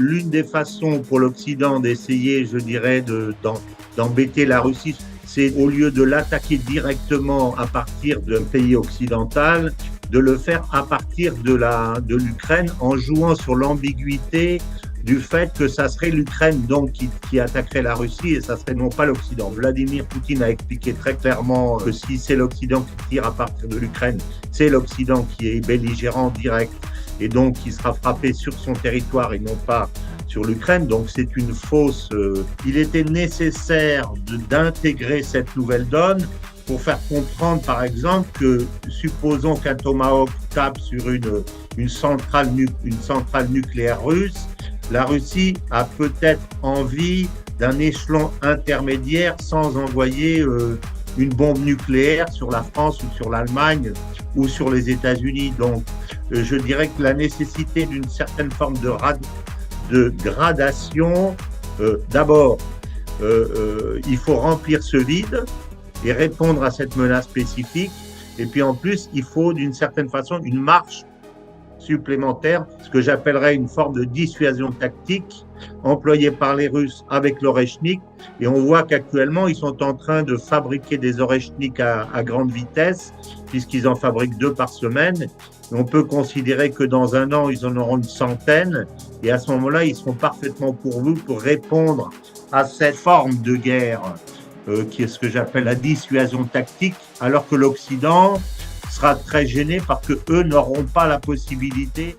l'une des façons pour l'Occident d'essayer, je dirais, d'embêter la Russie, c'est au lieu de l'attaquer directement à partir d'un pays occidental, de le faire à partir de l'Ukraine en jouant sur l'ambiguïté du fait que ça serait l'Ukraine donc qui attaquerait la Russie et ça serait non pas l'Occident. Vladimir Poutine a expliqué très clairement que si c'est l'Occident qui tire à partir de l'Ukraine, c'est l'Occident qui est belligérant direct et donc qui sera frappé sur son territoire et non pas sur l'Ukraine. Donc c'est une fausse... il était nécessaire d'intégrer cette nouvelle donne pour faire comprendre, par exemple, que supposons qu'un Tomahawk tape sur une centrale nucléaire russe, la Russie a peut-être envie d'un échelon intermédiaire sans envoyer une bombe nucléaire sur la France ou sur l'Allemagne ou sur les États-Unis. Donc, je dirais que la nécessité d'une certaine forme de gradation, d'abord, il faut remplir ce vide et répondre à cette menace spécifique. Et puis en plus, il faut d'une certaine façon une marche supplémentaire, ce que j'appellerais une forme de dissuasion tactique employée par les Russes avec l'Oreshnik. Et on voit qu'actuellement, ils sont en train de fabriquer des Oreshnik à grande vitesse, puisqu'ils en fabriquent 2 par semaine. Et on peut considérer que dans un an, ils en auront une centaine. Et à ce moment-là, ils seront parfaitement pourvus pour répondre à cette forme de guerre qui est ce que j'appelle la dissuasion tactique, alors que l'Occident sera très gêné parce qu'eux n'auront pas la possibilité